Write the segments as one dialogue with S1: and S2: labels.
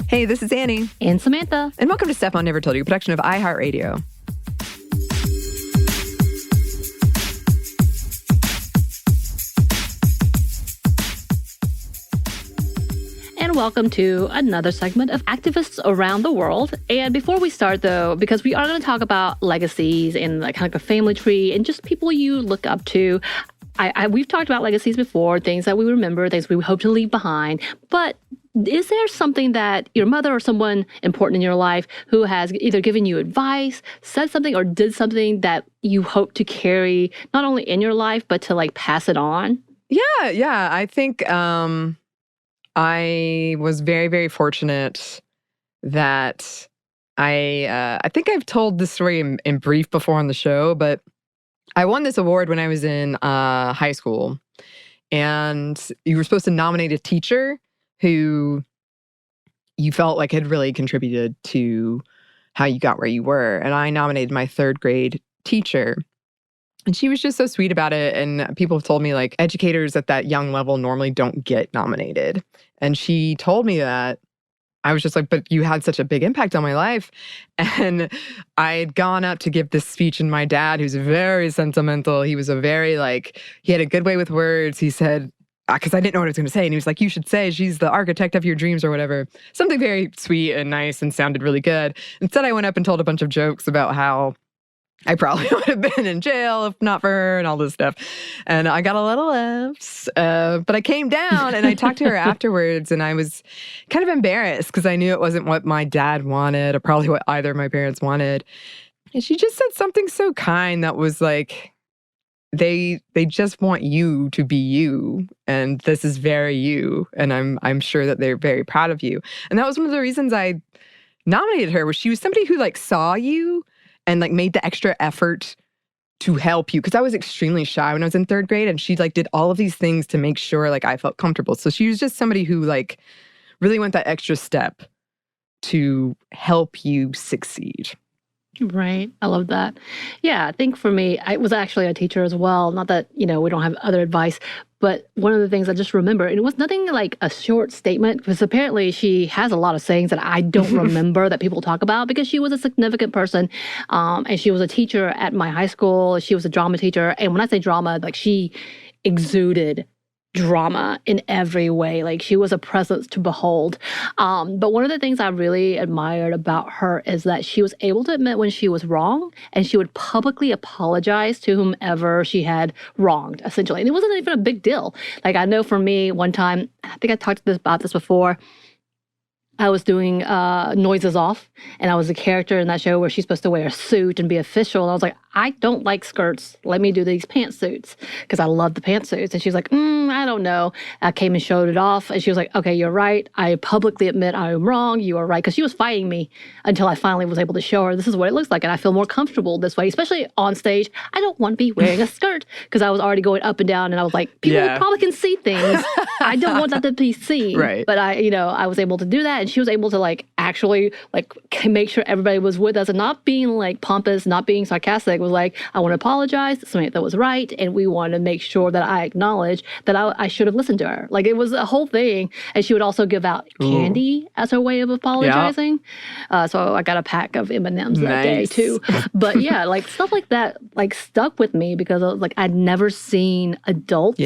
S1: Hey, this is Anney.
S2: And Samantha.
S1: And welcome to Stuff Mom Never Told You, a production of iHeartRadio.
S2: And welcome to another segment of Activists Around the World. And before we start, though, because we are going to talk about legacies and kind of like a family tree and just people you look up to. We've talked about legacies before, things that we remember, things we hope to leave behind. But is there something that your mother or someone important in your life who has either given you advice, said something, or did something that you hope to carry not only in your life, but to like pass it on?
S1: Yeah. I think I was very, very fortunate that I think I've told this story in brief before on the show, but I won this award when I was in high school. And you were supposed to nominate a teacher who you felt like had really contributed to how you got where you were. And I nominated my third grade teacher. And she was just so sweet about it. And people have told me, like, educators at that young level normally don't get nominated. And she told me that. I was just like, but you had such a big impact on my life. And I had gone up to give this speech, and my dad, who's very sentimental, he was he had a good way with words. He said, because I didn't know what I was going to say. And he was like, you should say she's the architect of your dreams or whatever. Something very sweet and nice and sounded really good. Instead, I went up and told a bunch of jokes about how I probably would have been in jail if not for her and all this stuff. And I got a lot of laughs. But I came down and I talked to her afterwards, and I was kind of embarrassed because I knew it wasn't what my dad wanted or probably what either of my parents wanted. And she just said something so kind that was like, they just want you to be you, and this is very you, and I'm sure that they're very proud of you. And that was one of the reasons I nominated her, was she was somebody who like saw you and like made the extra effort to help you. Because I was extremely shy when I was in third grade, and she like did all of these things to make sure like I felt comfortable. So she was just somebody who like really went that extra step to help you succeed.
S2: Right. I love that. Yeah, I think for me, I was actually a teacher as well. Not that, we don't have other advice, but one of the things I just remember, and it was nothing like a short statement, because apparently she has a lot of sayings that I don't remember that people talk about, because she was a significant person. And she was a teacher at my high school. She was a drama teacher. And when I say drama, like she exuded drama in every way. Like she was a presence to behold. But one of the things I really admired about her is that she was able to admit when she was wrong, and she would publicly apologize to whomever she had wronged, essentially. And it wasn't even a big deal. Like I know for me, one time, I think I talked about this before, I was doing Noises Off, and I was a character in that show where she's supposed to wear a suit and be official. And I was like, I don't like skirts. Let me do these pantsuits, because I love the pantsuits. And she's like, I don't know. I came and showed it off, and she was like, okay, you're right. I publicly admit I am wrong. You are right. Because she was fighting me until I finally was able to show her this is what it looks like, and I feel more comfortable this way, especially on stage. I don't want to be wearing a skirt, because I was already going up and down, and I was like, people probably can see things. I don't want that to be seen.
S1: Right.
S2: But I was able to do that. And she was able to like actually like make sure everybody was with us, and not being like pompous, not being sarcastic. Was like, I want to apologize. Samantha was right, and we want to make sure that I acknowledge that I should have listened to her. Like it was a whole thing. And she would also give out candy as her way of apologizing. Yeah. So I got a pack of M&Ms that day too. But yeah, like stuff like that like stuck with me, because I was like, I'd never seen adults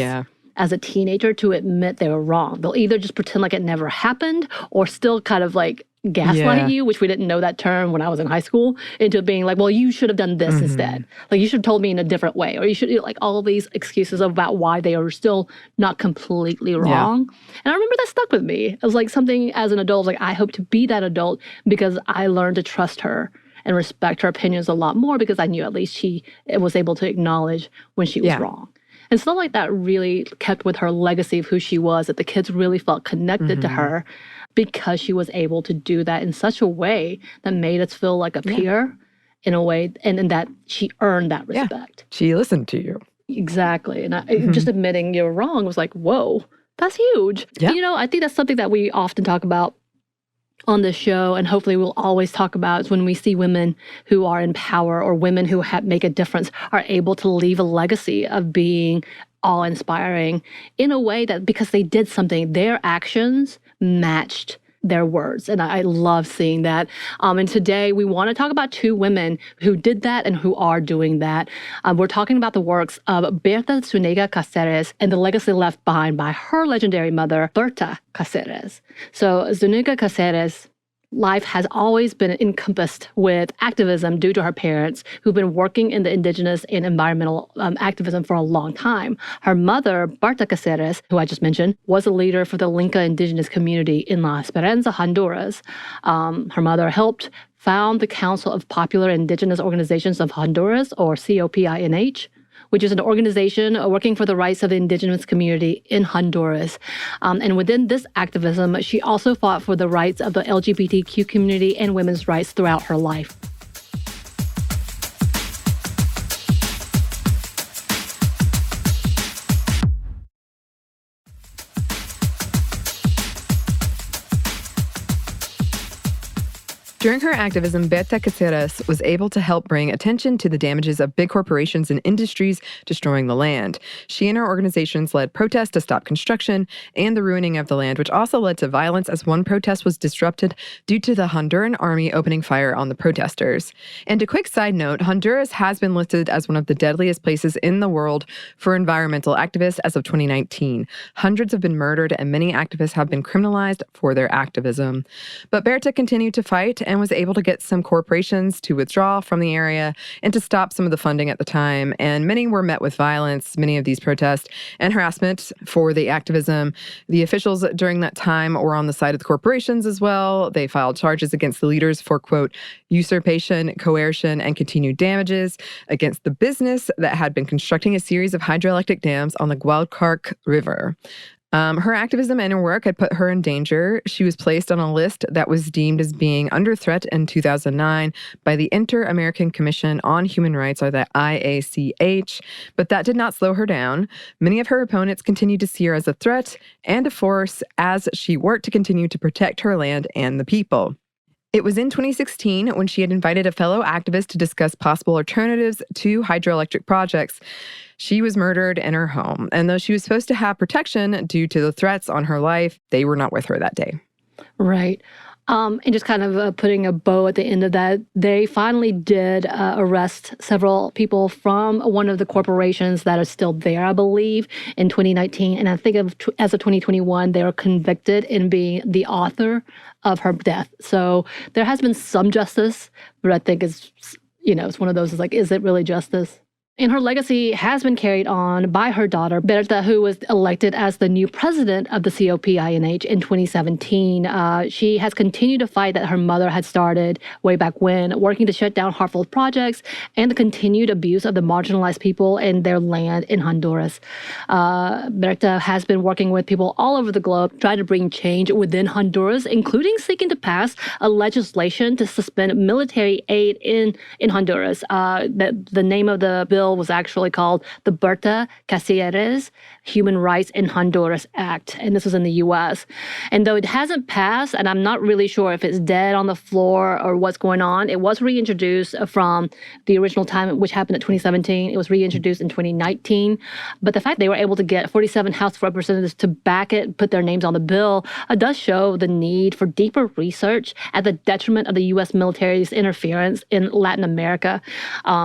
S2: as a teenager to admit they were wrong. They'll either just pretend like it never happened, or still kind of like gaslight you, which we didn't know that term when I was in high school, into being like, well, you should have done this instead. Like you should have told me in a different way, or you should, like all these excuses about why they are still not completely wrong. And I remember that stuck with me. It was like something as an adult, like I hope to be that adult, because I learned to trust her and respect her opinions a lot more, because I knew at least she was able to acknowledge when she was wrong. And stuff like that really kept with her legacy of who she was, that the kids really felt connected to her, because she was able to do that in such a way that made us feel like a peer in a way, and that she earned that respect.
S1: She listened to you.
S2: Exactly. And just admitting you're wrong was like, whoa, that's huge. Yeah. I think that's something that we often talk about on this show, and hopefully we'll always talk about, is when we see women who are in power, or women who make a difference, are able to leave a legacy of being awe-inspiring in a way that, because they did something, their actions matched their words. And I love seeing that. And today we want to talk about two women who did that and who are doing that. We're talking about the works of Bertha Zuniga Cacera and the legacy left behind by her legendary mother, Bertha Cacera. So Zuniga Cacera's life has always been encompassed with activism due to her parents, who've been working in the indigenous and environmental activism for a long time. Her mother, Bertha Cacera, who I just mentioned, was a leader for the Lenca indigenous community in La Esperanza, Honduras. Her mother helped found the Council of Popular Indigenous Organizations of Honduras, or COPINH, which is an organization working for the rights of the indigenous community in Honduras. And within this activism, she also fought for the rights of the LGBTQ community and women's rights throughout her life.
S1: During her activism, Bertha Cacera was able to help bring attention to the damages of big corporations and industries destroying the land. She and her organizations led protests to stop construction and the ruining of the land, which also led to violence as one protest was disrupted due to the Honduran army opening fire on the protesters. And a quick side note, Honduras has been listed as one of the deadliest places in the world for environmental activists as of 2019. Hundreds have been murdered and many activists have been criminalized for their activism. But Bertha continued to fight and was able to get some corporations to withdraw from the area and to stop some of the funding at the time. And many were met with violence, many of these protests, and harassment for the activism. The officials during that time were on the side of the corporations as well. They filed charges against the leaders for, quote, usurpation, coercion, and continued damages against the business that had been constructing a series of hydroelectric dams on the Guadalcarque River. Her activism and her work had put her in danger. She was placed on a list that was deemed as being under threat in 2009 by the Inter-American Commission on Human Rights, or the IACH, but that did not slow her down. Many of her opponents continued to see her as a threat and a force as she worked to continue to protect her land and the people. It was in 2016 when she had invited a fellow activist to discuss possible alternatives to hydroelectric projects. She was murdered in her home, and though she was supposed to have protection due to the threats on her life, they were not with her that day.
S2: Right. And just kind of putting a bow at the end of that, they finally did arrest several people from one of the corporations that are still there, I believe, in 2019. And I think as of 2021, they were convicted in being the author of her death. So there has been some justice, but I think it's one of those, is it really justice? And her legacy has been carried on by her daughter, Bertha, who was elected as the new president of the COPINH in 2017. She has continued to fight that her mother had started way back when, working to shut down harmful projects and the continued abuse of the marginalized people and their land in Honduras. Bertha has been working with people all over the globe, trying to bring change within Honduras, including seeking to pass a legislation to suspend military aid in Honduras. The name of the bill was actually called the Bertha Cacera Human Rights in Honduras Act, and this was in the U.S. And though it hasn't passed, and I'm not really sure if it's dead on the floor or what's going on, it was reintroduced from the original time, which happened in 2017. It was reintroduced in 2019. But the fact they were able to get 47 House representatives to back it, put their names on the bill, does show the need for deeper research at the detriment of the U.S. military's interference in Latin America.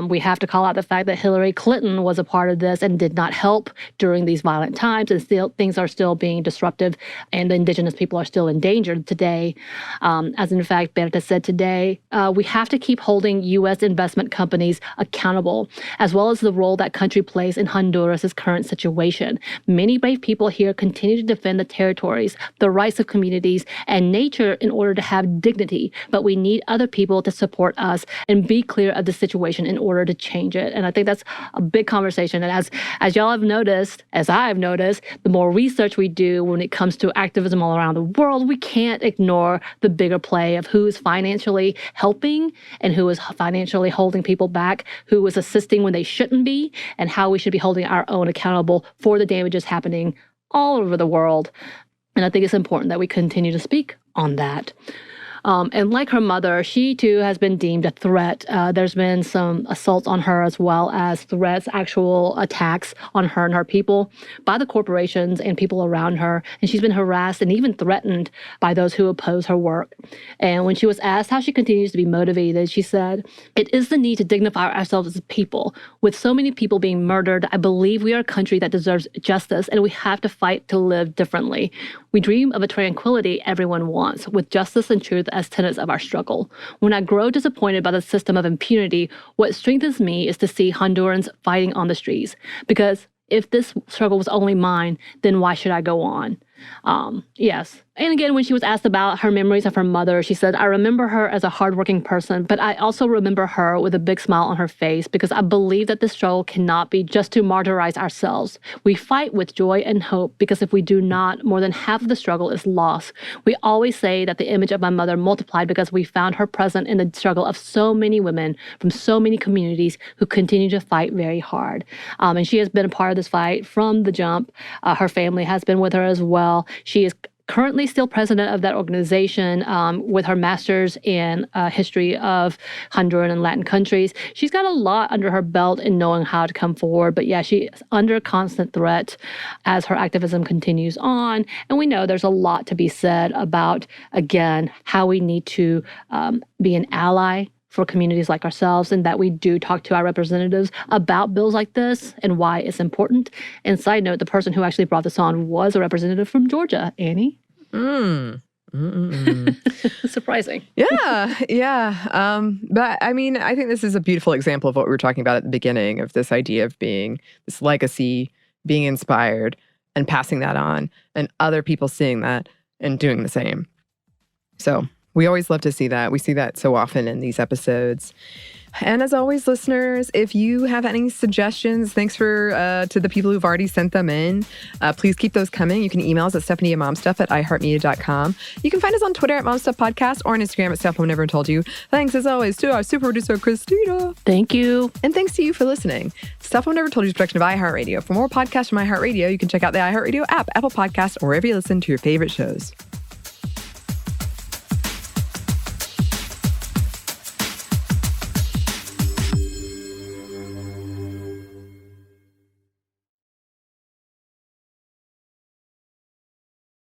S2: We have to call out the fact that Hillary Clinton was a part of this and did not help during these violent times, and still things are still being disruptive, and the indigenous people are still endangered today. As in fact, Bertha said today, we have to keep holding U.S. investment companies accountable, as well as the role that country plays in Honduras' current situation. Many brave people here continue to defend the territories, the rights of communities, and nature in order to have dignity, but we need other people to support us and be clear of the situation in order to change it. And I think that's a big conversation. And as y'all have noticed, as I've noticed, the more research we do when it comes to activism all around the world, we can't ignore the bigger play of who is financially helping and who is financially holding people back, who is assisting when they shouldn't be, and how we should be holding our own accountable for the damages happening all over the world. And I think it's important that we continue to speak on that. And like her mother, she too has been deemed a threat. There's been some assaults on her as well as threats, actual attacks on her and her people by the corporations and people around her. And she's been harassed and even threatened by those who oppose her work. And when she was asked how she continues to be motivated, she said, "It is the need to dignify ourselves as a people. With so many people being murdered, I believe we are a country that deserves justice, and we have to fight to live differently. We dream of a tranquility everyone wants, with justice and truth as tenets of our struggle. When I grow disappointed by the system of impunity, what strengthens me is to see Hondurans fighting on the streets. Because if this struggle was only mine, then why should I go on?" Yes. And again, when she was asked about her memories of her mother, she said, "I remember her as a hardworking person, but I also remember her with a big smile on her face because I believe that this struggle cannot be just to martyrize ourselves. We fight with joy and hope because if we do not, more than half of the struggle is lost. We always say that the image of my mother multiplied because we found her present in the struggle of so many women from so many communities who continue to fight very hard." And she has been a part of this fight from the jump. Her family has been with her as well. She is currently still president of that organization with her master's in history of Honduran and Latin countries. She's got a lot under her belt in knowing how to come forward. But yeah, she is under constant threat as her activism continues on. And we know there's a lot to be said about, again, how we need to be an ally for communities like ourselves, and that we do talk to our representatives about bills like this and why it's important. And side note, the person who actually brought this on was a representative from Georgia, Anney. Surprising.
S1: Yeah. But I mean, I think this is a beautiful example of what we were talking about at the beginning of this idea of being this legacy, being inspired and passing that on, and other people seeing that and doing the same. So we always love to see that. We see that so often in these episodes. And as always, listeners, if you have any suggestions, thanks to the people who've already sent them in. Please keep those coming. You can email us at stephanie@momstuff@iheartmedia.com. You can find us on Twitter at momstuffpodcast or on Instagram at Stuff Mom Never Told You. Thanks, as always, to our super producer, Christina.
S2: Thank you.
S1: And thanks to you for listening. Stuff Mom Never Told You is a production of iHeartRadio. For more podcasts from iHeartRadio, you can check out the iHeartRadio app, Apple Podcasts, or wherever you listen to your favorite shows.